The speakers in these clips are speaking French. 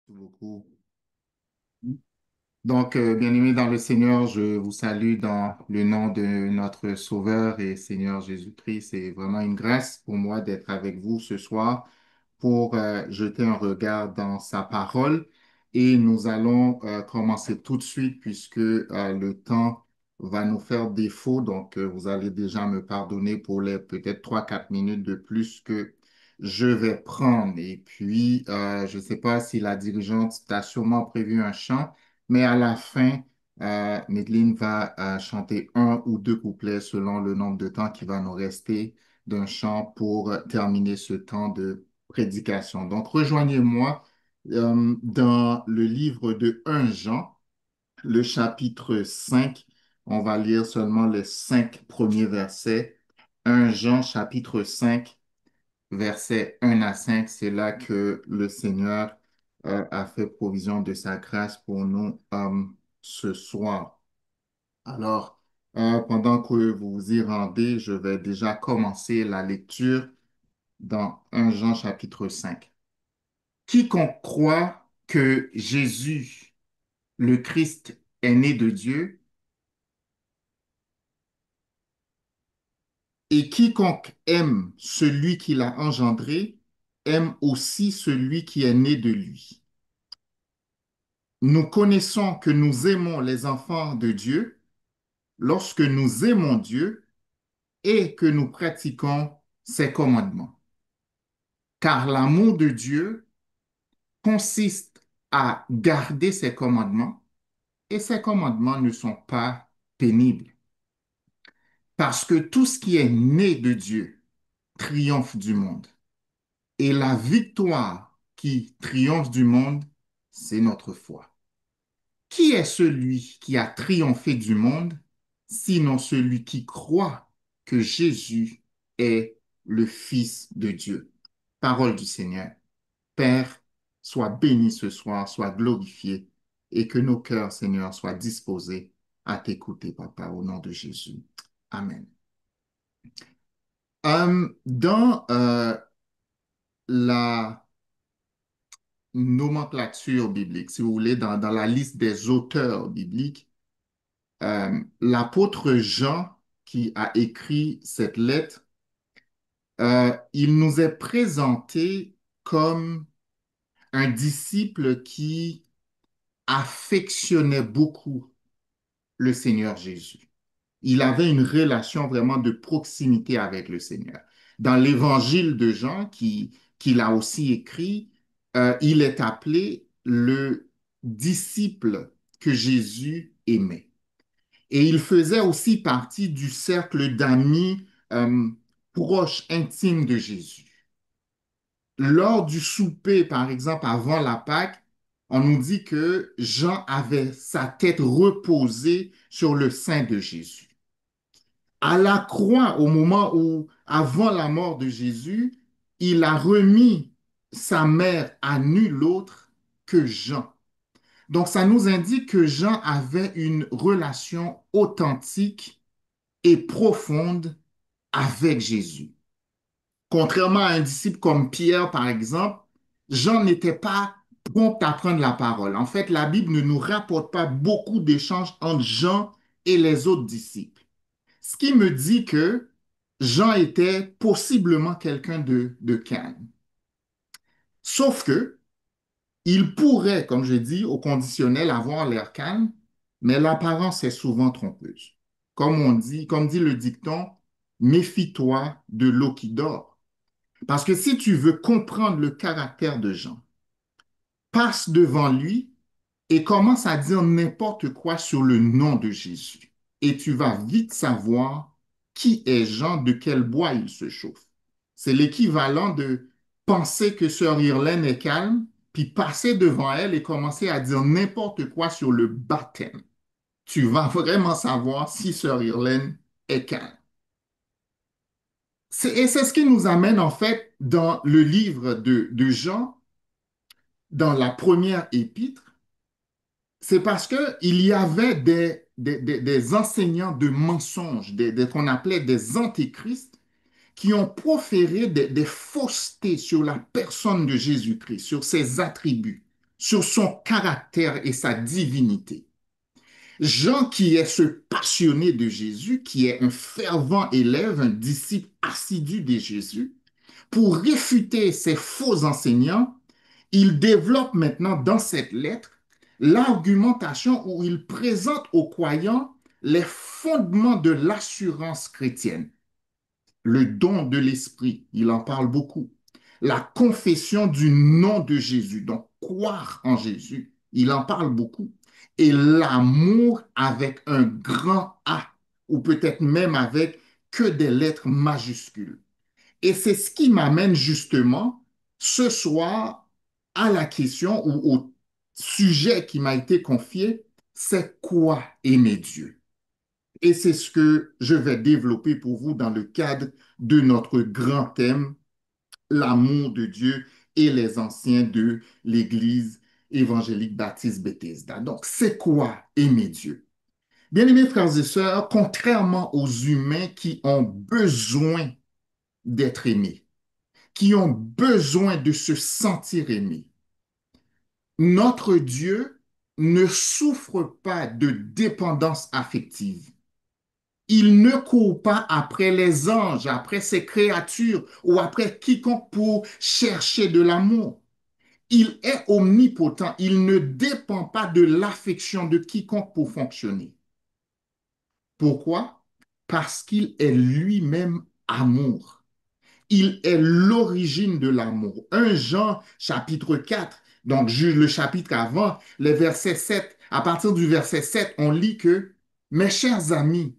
Beaucoup. Donc, bien-aimés dans le Seigneur, je vous salue dans le nom de notre Sauveur et Seigneur Jésus-Christ. C'est vraiment une grâce pour moi d'être avec vous ce soir pour jeter un regard dans sa parole. Et nous allons commencer tout de suite puisque le temps va nous faire défaut. Donc, vous allez déjà me pardonner pour les peut-être 3, 4 minutes de plus que je vais prendre. Et puis, je ne sais pas si la dirigeante t'a sûrement prévu un chant, mais à la fin, Nedline va chanter un ou deux couplets selon le nombre de temps qui va nous rester d'un chant pour terminer ce temps de prédication. Donc, rejoignez-moi dans le livre de 1 Jean, le chapitre 5. On va lire seulement les 5 premiers versets. 1 Jean, chapitre 5, versets 1 à 5. C'est là que le Seigneur a fait provision de sa grâce pour nous ce soir. Alors, pendant que vous vous y rendez, je vais déjà commencer la lecture dans 1 Jean chapitre 5. Quiconque croit que Jésus, le Christ, est né de Dieu, et quiconque aime celui qui l'a engendré, aime aussi celui qui est né de lui. Nous connaissons que nous aimons les enfants de Dieu lorsque nous aimons Dieu et que nous pratiquons ses commandements. Car l'amour de Dieu consiste à garder ses commandements et ses commandements ne sont pas pénibles. Parce que tout ce qui est né de Dieu triomphe du monde. Et la victoire qui triomphe du monde, c'est notre foi. Qui est celui qui a triomphé du monde, sinon celui qui croit que Jésus est le Fils de Dieu? Parole du Seigneur. Père, sois béni ce soir, sois glorifié et que nos cœurs, Seigneur, soient disposés à t'écouter, Papa, au nom de Jésus. Amen. Dans la nomenclature biblique, si vous voulez, dans la liste des auteurs bibliques, l'apôtre Jean, qui a écrit cette lettre, il nous est présenté comme un disciple qui affectionnait beaucoup le Seigneur Jésus. Il avait une relation vraiment de proximité avec le Seigneur. Dans l'évangile de Jean, qu'il a aussi écrit, il est appelé le disciple que Jésus aimait. Et il faisait aussi partie du cercle d'amis proches, intimes de Jésus. Lors du souper, par exemple, avant la Pâque, on nous dit que Jean avait sa tête reposée sur le sein de Jésus. À la croix, au moment où, avant la mort de Jésus, il a remis sa mère à nul autre que Jean. Donc, ça nous indique que Jean avait une relation authentique et profonde avec Jésus. Contrairement à un disciple comme Pierre, par exemple, Jean n'était pas prompt à prendre la parole. En fait, la Bible ne nous rapporte pas beaucoup d'échanges entre Jean et les autres disciples. Ce qui me dit que Jean était possiblement quelqu'un de calme. Sauf que il pourrait, comme je dis, au conditionnel, avoir l'air calme, mais l'apparence est souvent trompeuse. Comme dit le dicton, méfie-toi de l'eau qui dort. Parce que si tu veux comprendre le caractère de Jean, passe devant lui et commence à dire n'importe quoi sur le nom de Jésus. Et tu vas vite savoir qui est Jean, de quel bois il se chauffe. C'est l'équivalent de penser que Sœur Irlène est calme, puis passer devant elle et commencer à dire n'importe quoi sur le baptême. Tu vas vraiment savoir si Sœur Irlène est calme. Et c'est ce qui nous amène en fait dans le livre de Jean, dans la première épître. C'est parce qu'il y avait des enseignants de mensonges, qu'on appelait des antéchrists, qui ont proféré des faussetés sur la personne de Jésus-Christ, sur ses attributs, sur son caractère et sa divinité. Jean, qui est ce passionné de Jésus, qui est un fervent élève, un disciple assidu de Jésus, pour réfuter ces faux enseignants, il développe maintenant dans cette lettre l'argumentation où il présente aux croyants les fondements de l'assurance chrétienne. Le don de l'Esprit, il en parle beaucoup. La confession du nom de Jésus, donc croire en Jésus, il en parle beaucoup. Et l'amour avec un grand A, ou peut-être même avec que des lettres majuscules. Et c'est ce qui m'amène justement ce soir à la question ou au sujet qui m'a été confié, c'est quoi aimer Dieu? Et c'est ce que je vais développer pour vous dans le cadre de notre grand thème, l'amour de Dieu et les anciens de l'Église évangélique baptiste Bethesda. Donc, c'est quoi aimer Dieu? Bien-aimés frères et sœurs, contrairement aux humains qui ont besoin d'être aimés, qui ont besoin de se sentir aimés, notre Dieu ne souffre pas de dépendance affective. Il ne court pas après les anges, après ses créatures ou après quiconque pour chercher de l'amour. Il est omnipotent. Il ne dépend pas de l'affection de quiconque pour fonctionner. Pourquoi? Parce qu'il est lui-même amour. Il est l'origine de l'amour. 1 Jean chapitre 4, donc le chapitre avant, les versets 7, à partir du verset 7, on lit que, mes chers amis,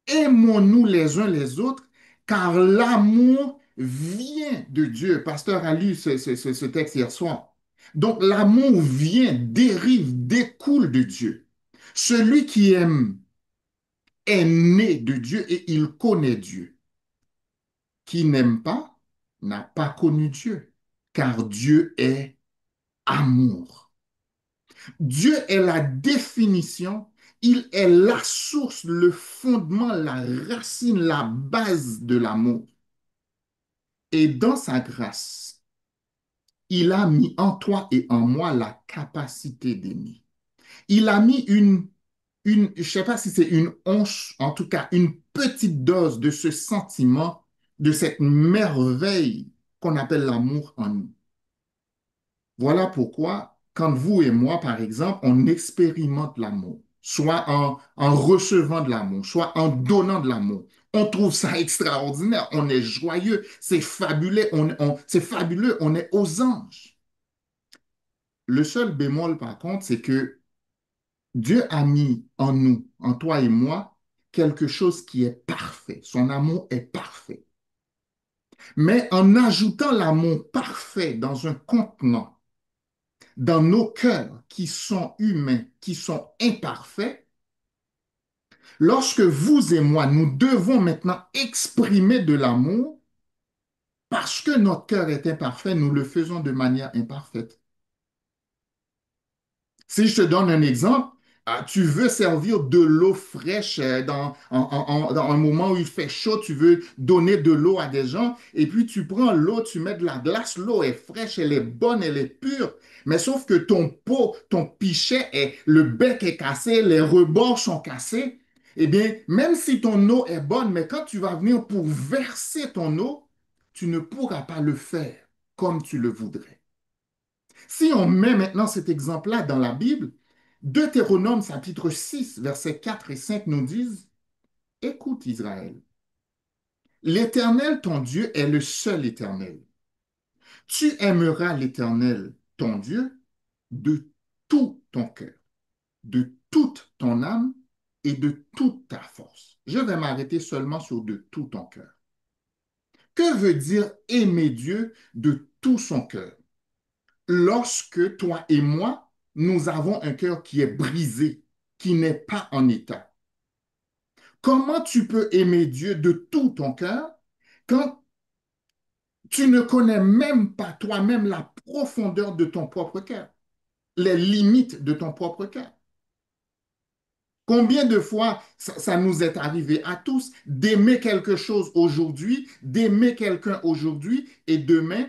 aimons-nous les uns les autres, car l'amour vient de Dieu. Pasteur a lu ce texte hier soir. Donc l'amour vient, dérive, découle de Dieu. Celui qui aime est né de Dieu et il connaît Dieu. Qui n'aime pas n'a pas connu Dieu, car Dieu est amour. Dieu est la définition, il est la source, le fondement, la racine, la base de l'amour. Et dans sa grâce, il a mis en toi et en moi la capacité d'aimer. Il a mis je ne sais pas si c'est une once, en tout cas une petite dose de ce sentiment, de cette merveille qu'on appelle l'amour en nous. Voilà pourquoi, quand vous et moi, par exemple, on expérimente l'amour, soit en recevant de l'amour, soit en donnant de l'amour, on trouve ça extraordinaire, on est joyeux, c'est fabuleux, c'est fabuleux, on est aux anges. Le seul bémol, par contre, c'est que Dieu a mis en nous, en toi et moi, quelque chose qui est parfait. Son amour est parfait. Mais en ajoutant l'amour parfait dans un contenant, dans nos cœurs qui sont humains, qui sont imparfaits, lorsque vous et moi, nous devons maintenant exprimer de l'amour, parce que notre cœur est imparfait, nous le faisons de manière imparfaite. Si je te donne un exemple, tu veux servir de l'eau fraîche dans un moment où il fait chaud, tu veux donner de l'eau à des gens, et puis tu prends l'eau, tu mets de la glace, l'eau est fraîche, elle est bonne, elle est pure, mais sauf que ton pot, ton pichet, le bec est cassé, les rebords sont cassés, eh bien, même si ton eau est bonne, mais quand tu vas venir pour verser ton eau, tu ne pourras pas le faire comme tu le voudrais. Si on met maintenant cet exemple-là dans la Bible, Deutéronome chapitre 6, versets 4 et 5 nous disent, écoute Israël, l'Éternel ton Dieu est le seul Éternel. Tu aimeras l'Éternel ton Dieu de tout ton cœur, de toute ton âme et de toute ta force. Je vais m'arrêter seulement sur de tout ton cœur. Que veut dire aimer Dieu de tout son cœur? Lorsque toi et moi, nous avons un cœur qui est brisé, qui n'est pas en état. Comment tu peux aimer Dieu de tout ton cœur quand tu ne connais même pas toi-même la profondeur de ton propre cœur, les limites de ton propre cœur? Combien de fois ça nous est arrivé à tous d'aimer quelque chose aujourd'hui, d'aimer quelqu'un aujourd'hui et demain,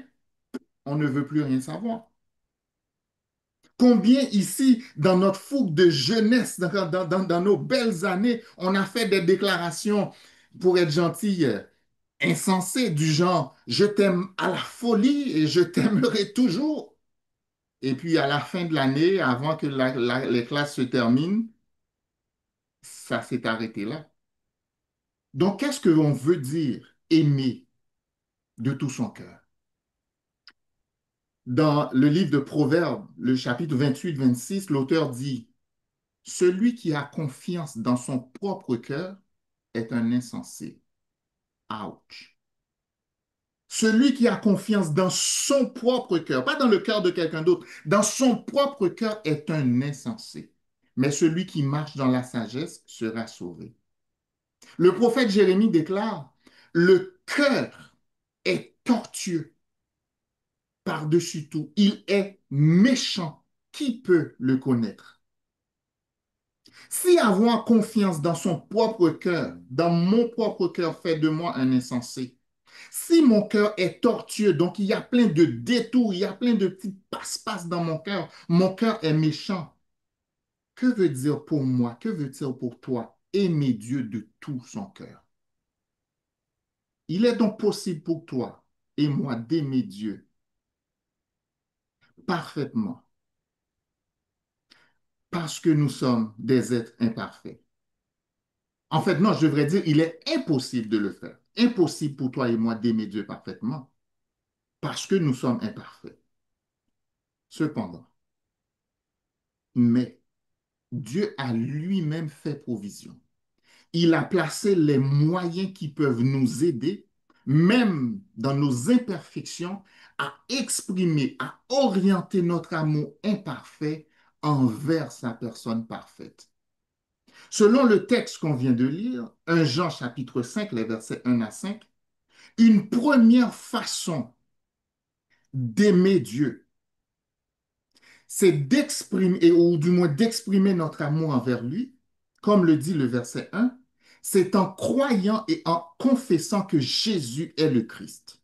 on ne veut plus rien savoir. Combien ici, dans notre fougue de jeunesse, dans nos belles années, on a fait des déclarations, pour être gentil, insensées, du genre, je t'aime à la folie et je t'aimerai toujours. Et puis à la fin de l'année, avant que les classes se terminent, ça s'est arrêté là. Donc, qu'est-ce que l'on veut dire aimer de tout son cœur? Dans le livre de Proverbes, le chapitre 28-26, l'auteur dit, celui qui a confiance dans son propre cœur est un insensé. Ouch. Celui qui a confiance dans son propre cœur, pas dans le cœur de quelqu'un d'autre, dans son propre cœur est un insensé. Mais celui qui marche dans la sagesse sera sauvé. Le prophète Jérémie déclare, le cœur est tortueux par-dessus tout. Il est méchant. Qui peut le connaître? Si avoir confiance dans son propre cœur, dans mon propre cœur, fait de moi un insensé, si mon cœur est tortueux, donc il y a plein de détours, il y a plein de petits passe-passe dans mon cœur est méchant, que veut dire pour moi, que veut dire pour toi, aimer Dieu de tout son cœur? Il est donc possible pour toi et moi d'aimer Dieu parfaitement parce que nous sommes des êtres imparfaits. En fait, non, je devrais dire, il est impossible de le faire. Impossible pour toi et moi d'aimer Dieu parfaitement parce que nous sommes imparfaits. Cependant, mais Dieu a lui-même fait provision. Il a placé les moyens qui peuvent nous aider, même dans nos imperfections, à exprimer, à orienter notre amour imparfait envers sa personne parfaite. Selon le texte qu'on vient de lire, 1 Jean chapitre 5, les versets 1 à 5, une première façon d'aimer Dieu, c'est d'exprimer, ou du moins d'exprimer notre amour envers lui, comme le dit le verset 1, c'est en croyant et en confessant que Jésus est le Christ.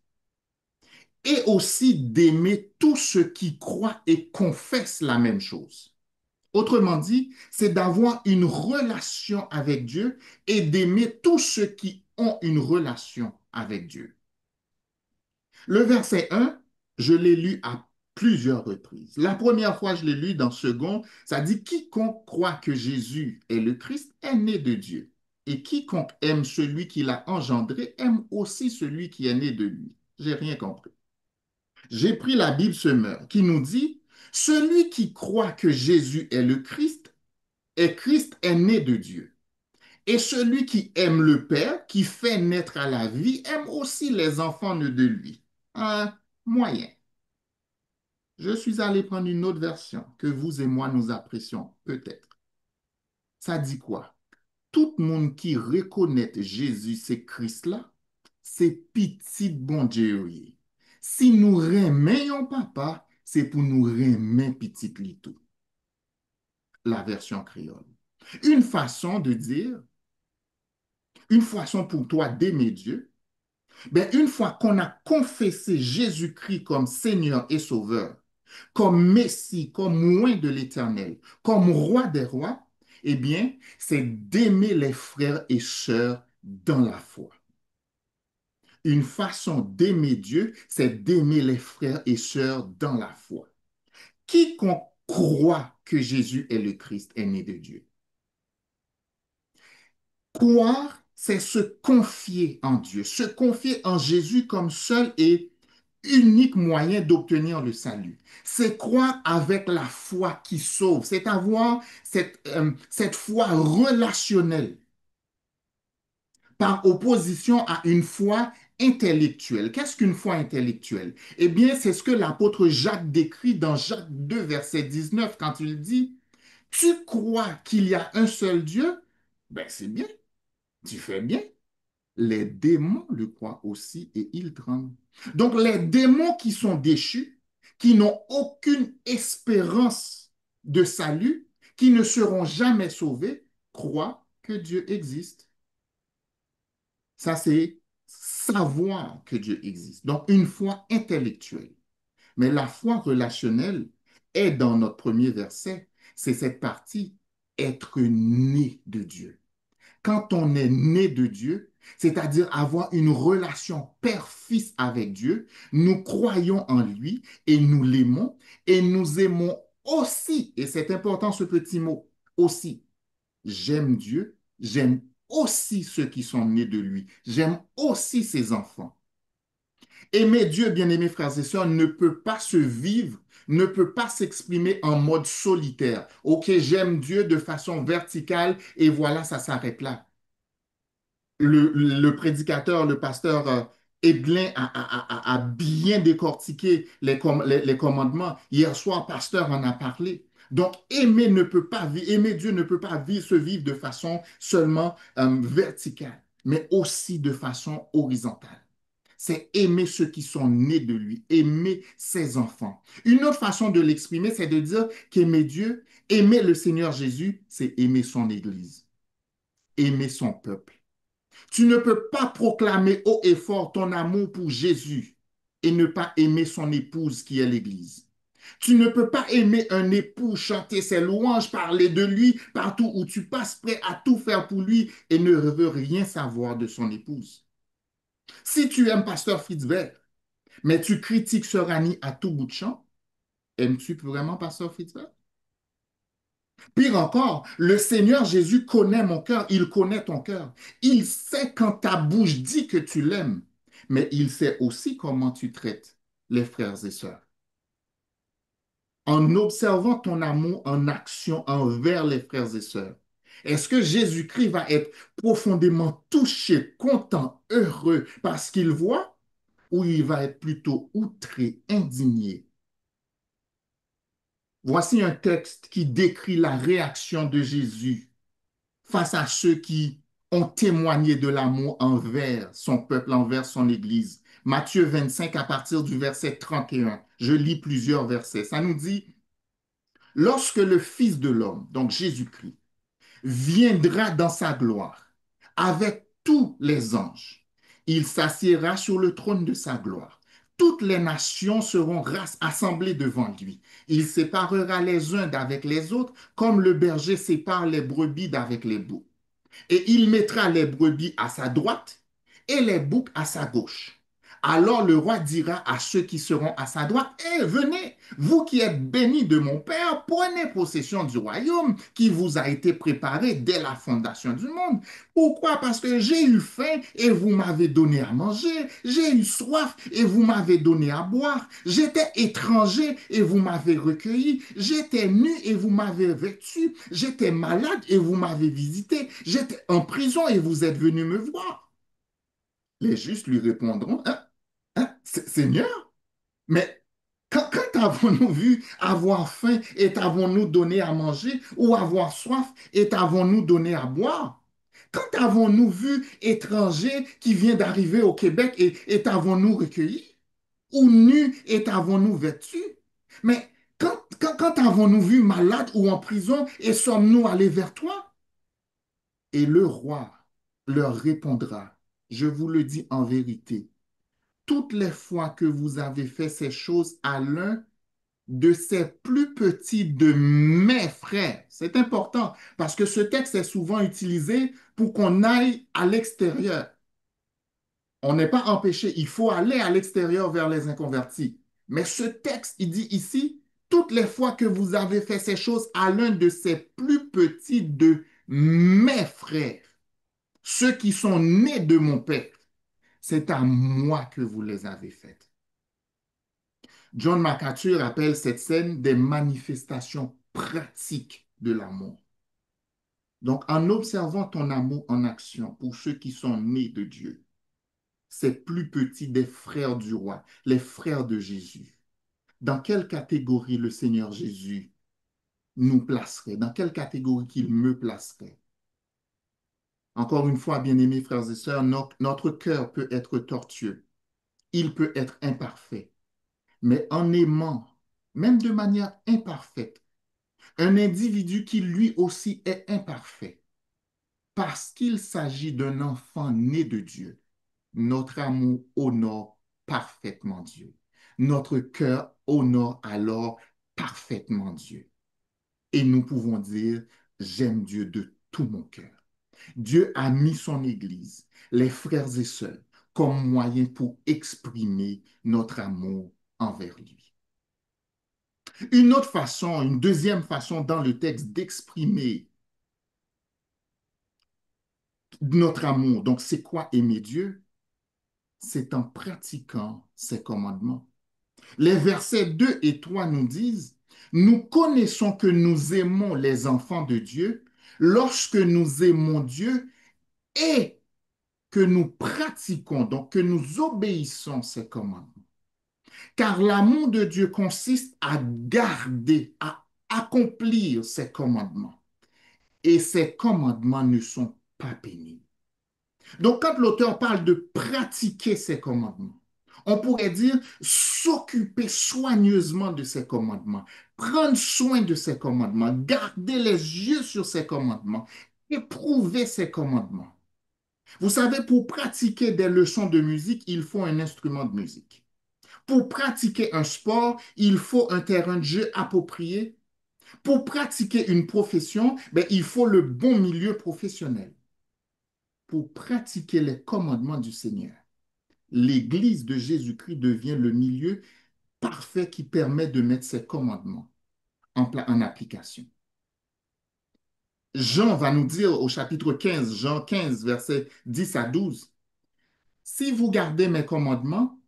Et aussi d'aimer tous ceux qui croient et confessent la même chose. Autrement dit, c'est d'avoir une relation avec Dieu et d'aimer tous ceux qui ont une relation avec Dieu. Le verset 1, je l'ai lu à plusieurs reprises. La première fois, je l'ai lu dans second, ça dit, quiconque croit que Jésus est le Christ est né de Dieu. Et quiconque aime celui qui l'a engendré aime aussi celui qui est né de lui. J'ai rien compris. J'ai pris la Bible Semeur qui nous dit, celui qui croit que Jésus est le Christ, Christ est né de Dieu. Et celui qui aime le Père, qui fait naître à la vie, aime aussi les enfants nés de lui. Un moyen. Je suis allé prendre une autre version que vous et moi nous apprécions, peut-être. Ça dit quoi? Tout le monde qui reconnaît Jésus, c'est Christ-là, c'est petit bon Dieu. Oui. Si nous remettons papa, c'est pour nous remettre petit litou, la version créole. Une façon de dire, une façon pour toi d'aimer Dieu, ben, une fois qu'on a confessé Jésus-Christ comme Seigneur et Sauveur, comme Messie, comme oint de l'Éternel, comme roi des rois, eh bien, c'est d'aimer les frères et sœurs dans la foi. Une façon d'aimer Dieu, c'est d'aimer les frères et sœurs dans la foi. Quiconque croit que Jésus est le Christ est né de Dieu. Croire, c'est se confier en Dieu, se confier en Jésus comme seul et unique moyen d'obtenir le salut. C'est croire avec la foi qui sauve, c'est avoir cette foi relationnelle par opposition à une foi intellectuelle. Qu'est-ce qu'une foi intellectuelle? Eh bien, c'est ce que l'apôtre Jacques décrit dans Jacques 2, verset 19, quand il dit, tu crois qu'il y a un seul Dieu? Ben, c'est bien, tu fais bien. Les démons le croient aussi et ils tremblent. Donc les démons qui sont déchus, qui n'ont aucune espérance de salut, qui ne seront jamais sauvés, croient que Dieu existe. Ça, c'est savoir que Dieu existe. Donc une foi intellectuelle. Mais la foi relationnelle, est dans notre premier verset, c'est cette partie, être né de Dieu. Quand on est né de Dieu, c'est-à-dire avoir une relation père-fils avec Dieu, nous croyons en lui et nous l'aimons et nous aimons aussi, et c'est important ce petit mot, aussi. J'aime Dieu, j'aime aussi ceux qui sont nés de lui, j'aime aussi ses enfants. Aimer Dieu, bien-aimés frères et sœurs, ne peut pas se vivre, ne peut pas s'exprimer en mode solitaire. Ok, j'aime Dieu de façon verticale et voilà, ça s'arrête là. Le prédicateur, le pasteur Edlin a bien décortiqué les commandements. Hier soir, pasteur en a parlé. Donc, aimer Dieu ne peut pas se vivre de façon seulement verticale, mais aussi de façon horizontale. C'est aimer ceux qui sont nés de lui, aimer ses enfants. Une autre façon de l'exprimer, c'est de dire qu'aimer Dieu, aimer le Seigneur Jésus, c'est aimer son Église, aimer son peuple. Tu ne peux pas proclamer haut et fort ton amour pour Jésus et ne pas aimer son épouse qui est l'Église. Tu ne peux pas aimer un époux, chanter ses louanges, parler de lui partout où tu passes, prêt à tout faire pour lui et ne veux rien savoir de son épouse. Si tu aimes Pasteur Fritzberg, mais tu critiques Sœur Annie à tout bout de champ, aimes-tu vraiment Pasteur Fritzberg? Pire encore, le Seigneur Jésus connaît mon cœur, il connaît ton cœur. Il sait quand ta bouche dit que tu l'aimes, mais il sait aussi comment tu traites les frères et sœurs. En observant ton amour en action envers les frères et sœurs, est-ce que Jésus-Christ va être profondément touché, content, heureux parce qu'il voit, ou il va être plutôt outré, indigné? Voici un texte qui décrit la réaction de Jésus face à ceux qui ont témoigné de l'amour envers son peuple, envers son Église. Matthieu 25 à partir du verset 31. Je lis plusieurs versets. Ça nous dit, lorsque le Fils de l'homme, donc Jésus-Christ, viendra dans sa gloire avec tous les anges, il s'assiera sur le trône de sa gloire. Toutes les nations seront assemblées devant lui. Il séparera les uns d'avec les autres, comme le berger sépare les brebis d'avec les boucs. Et il mettra les brebis à sa droite et les boucs à sa gauche. Alors le roi dira à ceux qui seront à sa droite, eh, venez, vous qui êtes bénis de mon Père, prenez possession du royaume qui vous a été préparé dès la fondation du monde. Pourquoi? Parce que j'ai eu faim et vous m'avez donné à manger, j'ai eu soif et vous m'avez donné à boire, j'étais étranger et vous m'avez recueilli, j'étais nu et vous m'avez vêtu, j'étais malade et vous m'avez visité, j'étais en prison et vous êtes venu me voir. Les justes lui répondront, hein, Seigneur, mais quand avons-nous vu avoir faim et t'avons-nous donné à manger ou avoir soif et t'avons-nous donné à boire? Quand avons-nous vu étranger qui vient d'arriver au Québec et t'avons-nous recueilli? Ou nu et t'avons-nous vêtu? Mais quand avons-nous vu malade ou en prison et sommes-nous allés vers toi? Et le roi leur répondra, je vous le dis en vérité, toutes les fois que vous avez fait ces choses à l'un de ces plus petits de mes frères. C'est important parce que ce texte est souvent utilisé pour qu'on aille à l'extérieur. On n'est pas empêché, il faut aller à l'extérieur vers les inconvertis. Mais ce texte, il dit ici, toutes les fois que vous avez fait ces choses à l'un de ces plus petits de mes frères, ceux qui sont nés de mon Père, c'est à moi que vous les avez faites. John MacArthur appelle cette scène des manifestations pratiques de l'amour. Donc, en observant ton amour en action pour ceux qui sont nés de Dieu, ces plus petits des frères du roi, les frères de Jésus, dans quelle catégorie le Seigneur Jésus nous placerait? Dans quelle catégorie qu'il me placerait? Encore une fois, bien-aimés frères et sœurs, notre cœur peut être tortueux, il peut être imparfait, mais en aimant, même de manière imparfaite, un individu qui lui aussi est imparfait, parce qu'il s'agit d'un enfant né de Dieu, notre amour honore parfaitement Dieu. Notre cœur honore alors parfaitement Dieu. Et nous pouvons dire, j'aime Dieu de tout mon cœur. Dieu a mis son Église, les frères et sœurs, comme moyen pour exprimer notre amour envers lui. Une autre façon, une deuxième façon dans le texte d'exprimer notre amour, donc c'est quoi aimer Dieu? C'est en pratiquant ses commandements. Les versets 2 et 3 nous disent, nous connaissons que nous aimons les enfants de Dieu lorsque nous aimons Dieu et que nous pratiquons, donc que nous obéissons ses commandements. Car l'amour de Dieu consiste à garder, à accomplir ses commandements. Et ces commandements ne sont pas pénibles. Donc, quand l'auteur parle de pratiquer ses commandements, on pourrait dire s'occuper soigneusement de ses commandements, prendre soin de ses commandements, garder les yeux sur ses commandements, éprouver ses commandements. Vous savez, pour pratiquer des leçons de musique, il faut un instrument de musique. Pour pratiquer un sport, il faut un terrain de jeu approprié. Pour pratiquer une profession, il faut le bon milieu professionnel. Pour pratiquer les commandements du Seigneur, l'Église de Jésus-Christ devient le milieu parfait qui permet de mettre ces commandements en application. Jean va nous dire au chapitre 15, Jean 15, versets 10 à 12, si vous gardez mes commandements,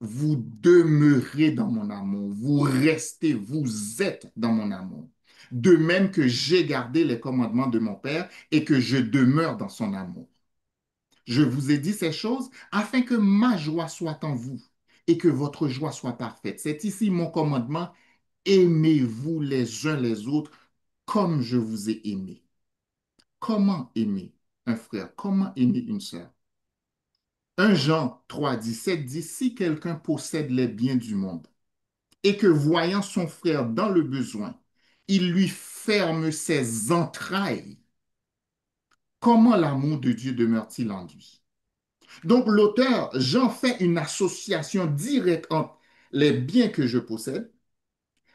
vous demeurez dans mon amour, vous restez, vous êtes dans mon amour. De même que j'ai gardé les commandements de mon Père et que je demeure dans son amour. Je vous ai dit ces choses afin que ma joie soit en vous et que votre joie soit parfaite. C'est ici mon commandement. Aimez-vous les uns les autres comme je vous ai aimé. Comment aimer un frère? Comment aimer une sœur? 1 Jean 3, 17 dit, si quelqu'un possède les biens du monde et que voyant son frère dans le besoin, il lui ferme ses entrailles, comment l'amour de Dieu demeure-t-il en lui? Donc l'auteur, Jean fait une association directe entre les biens que je possède,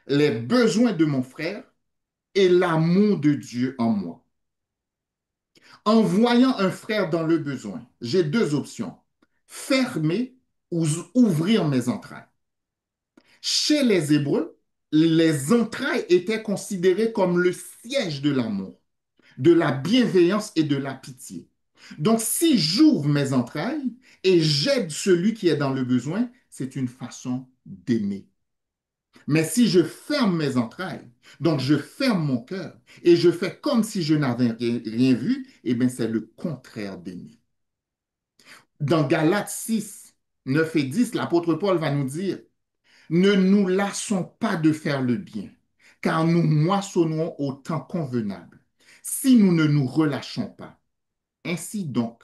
les besoins de mon frère et l'amour de Dieu en moi. En voyant un frère dans le besoin, j'ai deux options, fermer ou ouvrir mes entrailles. Chez les Hébreux, les entrailles étaient considérées comme le siège de l'amour, de la bienveillance et de la pitié. Donc, si j'ouvre mes entrailles et j'aide celui qui est dans le besoin, c'est une façon d'aimer. Mais si je ferme mes entrailles, donc je ferme mon cœur et je fais comme si je n'avais rien vu, eh bien, c'est le contraire d'aimer. Dans Galates 6, 9 et 10, l'apôtre Paul va nous dire, ne nous lassons pas de faire le bien, car nous moissonnons au temps convenable, si nous ne nous relâchons pas. Ainsi donc,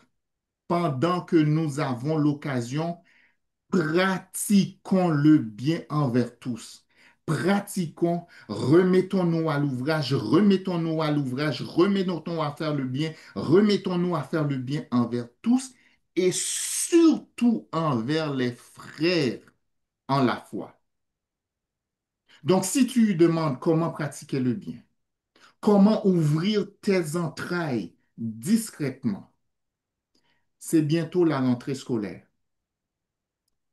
pendant que nous avons l'occasion, pratiquons le bien envers tous. Pratiquons, remettons-nous à l'ouvrage, remettons-nous à faire le bien, remettons-nous à faire le bien envers tous et surtout envers les frères en la foi. Donc, si tu lui demandes comment pratiquer le bien, comment ouvrir tes entrailles discrètement, c'est bientôt la rentrée scolaire.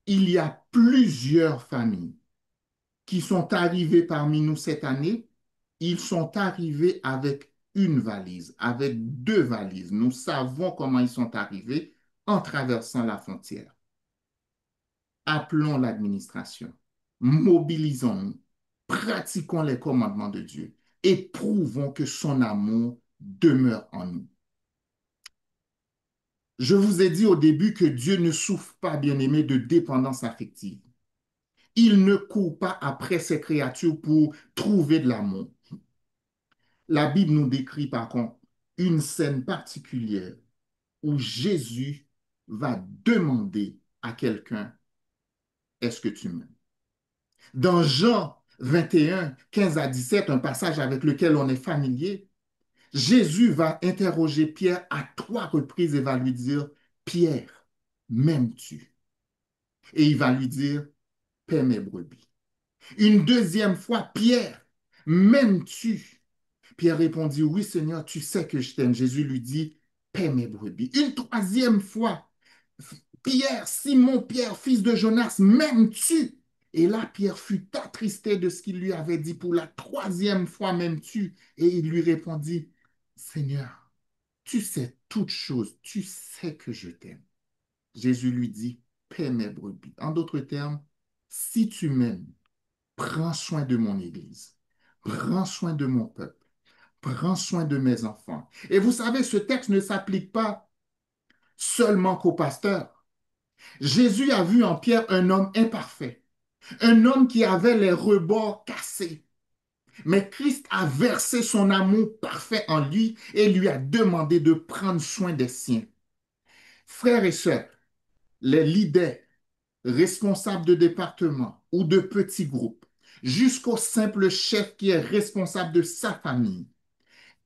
Il y a plusieurs familles qui sont arrivées parmi nous cette année. Ils sont arrivés avec une valise, avec deux valises. Nous savons comment ils sont arrivés en traversant la frontière. Appelons l'administration, mobilisons-nous, pratiquons les commandements de Dieu et prouvons que son amour demeure en nous. Je vous ai dit au début que Dieu ne souffre pas, bien-aimé, de dépendance affective. Il ne court pas après ses créatures pour trouver de l'amour. La Bible nous décrit par contre une scène particulière où Jésus va demander à quelqu'un, est-ce que tu m'aimes? Dans Jean 21, 15 à 17, un passage avec lequel on est familier, Jésus va interroger Pierre à trois reprises et va lui dire, Pierre, m'aimes-tu? Et il va lui dire, paie mes brebis. Une deuxième fois, Pierre, m'aimes-tu? Pierre répondit, oui Seigneur, tu sais que je t'aime. Jésus lui dit, paie mes brebis. Une troisième fois, Pierre, Simon Pierre, fils de Jonas, m'aimes-tu? Et là, Pierre fut attristé de ce qu'il lui avait dit. Pour la troisième fois, m'aimes-tu? Et il lui répondit, Seigneur, tu sais toutes choses, tu sais que je t'aime. Jésus lui dit, paie mes brebis. En d'autres termes, si tu m'aimes, prends soin de mon Église, prends soin de mon peuple, prends soin de mes enfants. Et vous savez, ce texte ne s'applique pas seulement qu'aux pasteurs. Jésus a vu en Pierre un homme imparfait, un homme qui avait les rebords cassés. Mais Christ a versé son amour parfait en lui et lui a demandé de prendre soin des siens. Frères et sœurs, les leaders, responsables de département ou de petits groupes, jusqu'au simple chef qui est responsable de sa famille,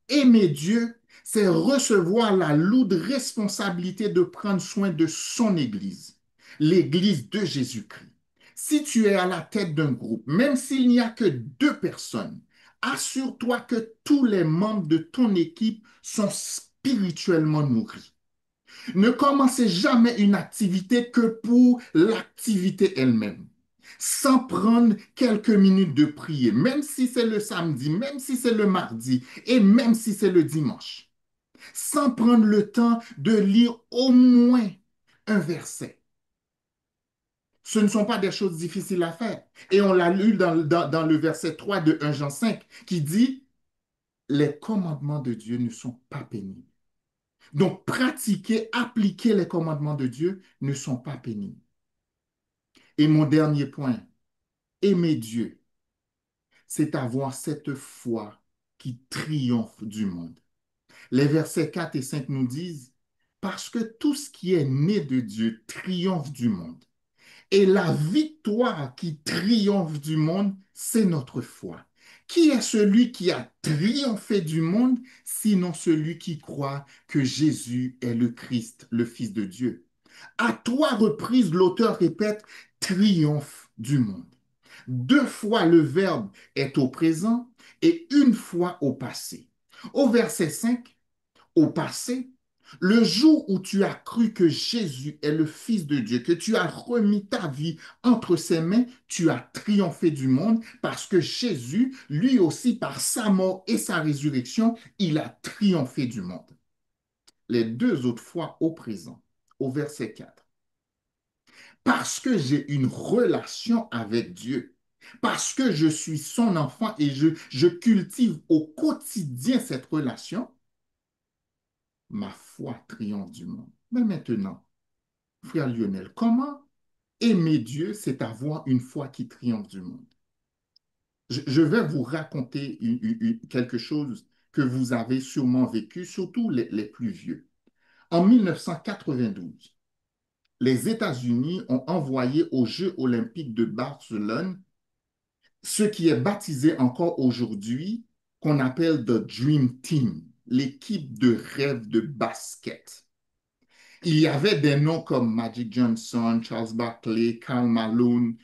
aimer Dieu, c'est recevoir la lourde responsabilité de prendre soin de son Église, l'Église de Jésus-Christ. Si tu es à la tête d'un groupe, même s'il n'y a que deux personnes, assure-toi que tous les membres de ton équipe sont spirituellement nourris. Ne commencez jamais une activité que pour l'activité elle-même, sans prendre quelques minutes de prier, même si c'est le samedi, même si c'est le mardi et même si c'est le dimanche, sans prendre le temps de lire au moins un verset. Ce ne sont pas des choses difficiles à faire. Et on l'a lu dans le verset 3 de 1 Jean 5 qui dit, les commandements de Dieu ne sont pas pénibles. Donc, pratiquer, appliquer les commandements de Dieu ne sont pas pénibles. Et mon dernier point, aimer Dieu, c'est avoir cette foi qui triomphe du monde. Les versets 4 et 5 nous disent, parce que tout ce qui est né de Dieu triomphe du monde. Et la victoire qui triomphe du monde, c'est notre foi. Qui est celui qui a triomphé du monde, sinon celui qui croit que Jésus est le Christ, le Fils de Dieu? À trois reprises, l'auteur répète triomphe du monde. Deux fois, le verbe est au présent et une fois au passé. Au verset 5, au passé, le jour où tu as cru que Jésus est le Fils de Dieu, que tu as remis ta vie entre ses mains, tu as triomphé du monde parce que Jésus, lui aussi, par sa mort et sa résurrection, il a triomphé du monde. Les deux autres fois au présent, au verset 4. Parce que j'ai une relation avec Dieu, parce que je suis son enfant et je cultive au quotidien cette relation, ma foi triomphe du monde. Mais maintenant, frère Lionel, comment aimer Dieu, c'est avoir une foi qui triomphe du monde? Je vais vous raconter quelque chose que vous avez sûrement vécu, surtout les plus vieux. En 1992, les États-Unis ont envoyé aux Jeux olympiques de Barcelone ce qui est baptisé encore aujourd'hui, qu'on appelle The Dream Team, l'équipe de rêve de basket. Il y avait des noms comme Magic Johnson, Charles Barkley, Karl Malone,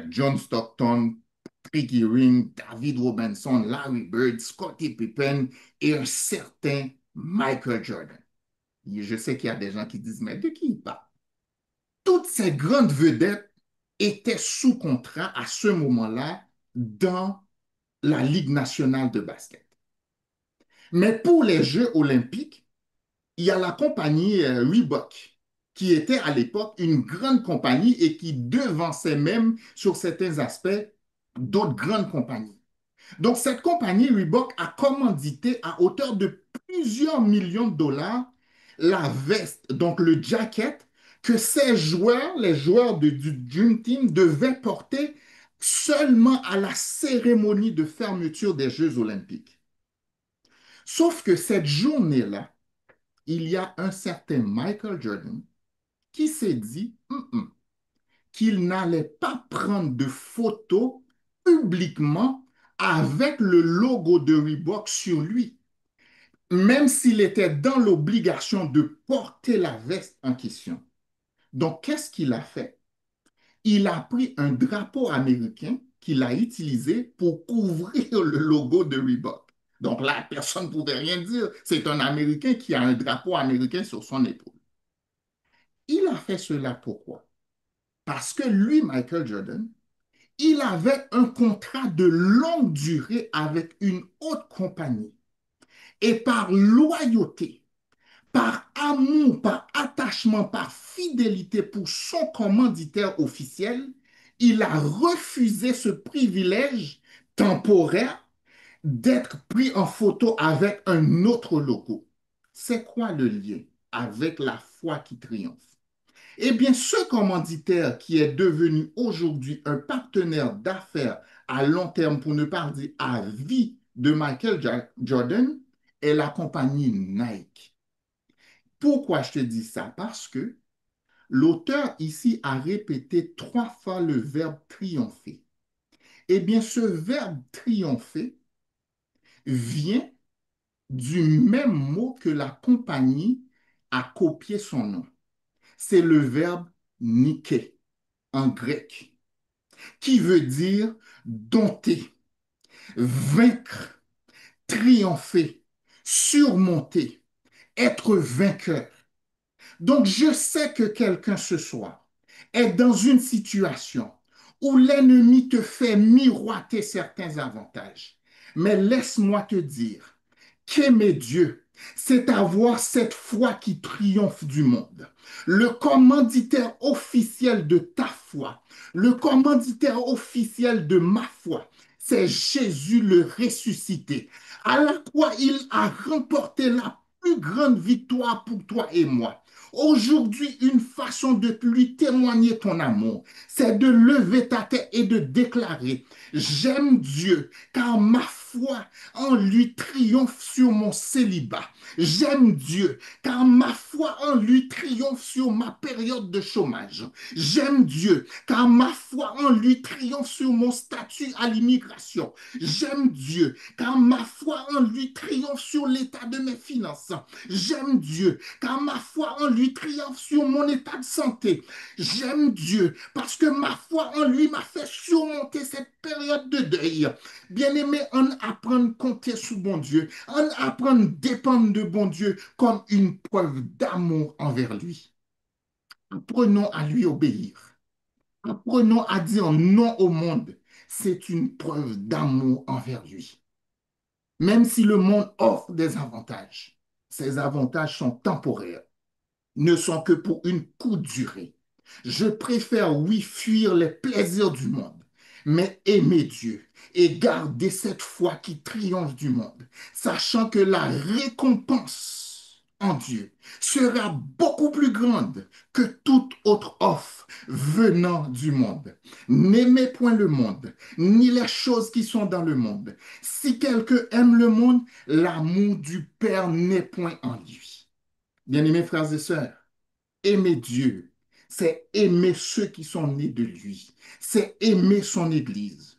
John Stockton, Patrick Ewing, David Robinson, Larry Bird, Scottie Pippen et un certain Michael Jordan. Et je sais qu'il y a des gens qui disent, mais de qui il parle? Toutes ces grandes vedettes étaient sous contrat à ce moment-là dans la Ligue nationale de basket. Mais pour les Jeux olympiques, il y a la compagnie Reebok, qui était à l'époque une grande compagnie et qui devançait même sur certains aspects d'autres grandes compagnies. Donc cette compagnie Reebok a commandité à hauteur de plusieurs millions de dollars la veste, donc le jacket, que ces joueurs, les joueurs du Dream Team, devaient porter seulement à la cérémonie de fermeture des Jeux olympiques. Sauf que cette journée-là, il y a un certain Michael Jordan qui s'est dit qu'il n'allait pas prendre de photos publiquement avec le logo de Reebok sur lui, même s'il était dans l'obligation de porter la veste en question. Donc, qu'est-ce qu'il a fait? Il a pris un drapeau américain qu'il a utilisé pour couvrir le logo de Reebok. Donc là, personne ne pouvait rien dire. C'est un Américain qui a un drapeau américain sur son épaule. Il a fait cela pourquoi? Parce que lui, Michael Jordan, il avait un contrat de longue durée avec une autre compagnie. Et par loyauté, par amour, par attachement, par fidélité pour son commanditaire officiel, il a refusé ce privilège temporaire d'être pris en photo avec un autre logo. C'est quoi le lien avec la foi qui triomphe? Eh bien, ce commanditaire qui est devenu aujourd'hui un partenaire d'affaires à long terme, pour ne pas dire à vie, de Michael Jordan, est la compagnie Nike. Pourquoi je te dis ça? Parce que l'auteur ici a répété 3 fois le verbe triompher. Eh bien, ce verbe triompher vient du même mot que la compagnie a copié son nom. C'est le verbe niké en grec, qui veut dire dompter, vaincre, triompher, surmonter, être vainqueur. Donc, je sais que quelqu'un ce soir est dans une situation où l'ennemi te fait miroiter certains avantages. Mais laisse-moi te dire qu'aimer Dieu, c'est avoir cette foi qui triomphe du monde. Le commanditaire officiel de ta foi, le commanditaire officiel de ma foi, c'est Jésus le ressuscité. À la croix, il a remporté la plus grande victoire pour toi et moi. Aujourd'hui, une façon de lui témoigner ton amour, c'est de lever ta tête et de déclarer, j'aime Dieu, car ma foi en lui triomphe sur mon célibat. J'aime Dieu, car ma foi en lui triomphe sur ma période de chômage. J'aime Dieu, car ma foi en lui triomphe sur mon statut à l'immigration. J'aime Dieu, car ma foi en lui triomphe sur l'état de mes finances. J'aime Dieu, car ma foi en lui triomphe sur mon état de santé. J'aime Dieu, parce que ma foi en lui m'a fait surmonter cette période de deuil. Bien-aimé, on apprend à compter sur bon Dieu, on apprend à dépendre de bon Dieu comme une preuve d'amour envers lui. Apprenons à lui obéir. Apprenons à dire non au monde. C'est une preuve d'amour envers lui. Même si le monde offre des avantages, ces avantages sont temporaires, ne sont que pour une courte durée. Je préfère, oui, fuir les plaisirs du monde, mais aimer Dieu et garder cette foi qui triomphe du monde, sachant que la récompense en Dieu sera beaucoup plus grande que toute autre offre venant du monde. N'aimez point le monde, ni les choses qui sont dans le monde. Si quelqu'un aime le monde, l'amour du Père n'est point en lui. Bien-aimés frères et sœurs, aimer Dieu, c'est aimer ceux qui sont nés de lui. C'est aimer son Église.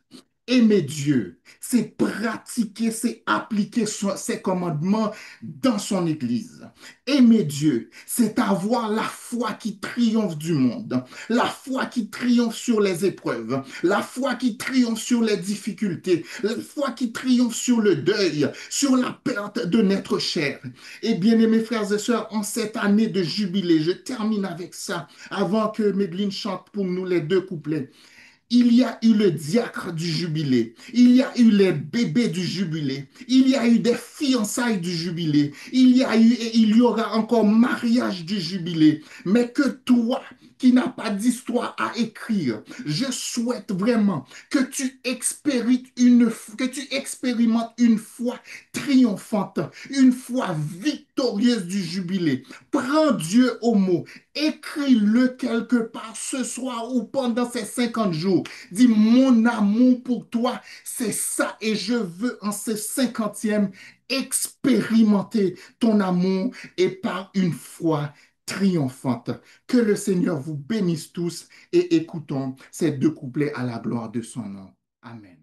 Aimer Dieu, c'est pratiquer, c'est appliquer ses commandements dans son Église. Aimer Dieu, c'est avoir la foi qui triomphe du monde, la foi qui triomphe sur les épreuves, la foi qui triomphe sur les difficultés, la foi qui triomphe sur le deuil, sur la perte de notre chair. Et bien aimés frères et sœurs, en cette année de jubilé, je termine avec ça, avant que Medline chante pour nous les 2 couplets. Il y a eu le diacre du jubilé, il y a eu les bébés du jubilé, il y a eu des fiançailles du jubilé, il y a eu et il y aura encore mariage du jubilé. Mais que toi, qui n'as pas d'histoire à écrire, je souhaite vraiment que tu expérimentes une foi triomphante, une foi victorieuse du jubilé. Prends Dieu au mot, écris-le quelque part ce soir ou pendant ces 50 jours. Dis, mon amour pour toi, c'est ça et je veux en ce 50e expérimenter ton amour et par une foi triomphante. Que le Seigneur vous bénisse tous et écoutons ces 2 couplets à la gloire de son nom. Amen.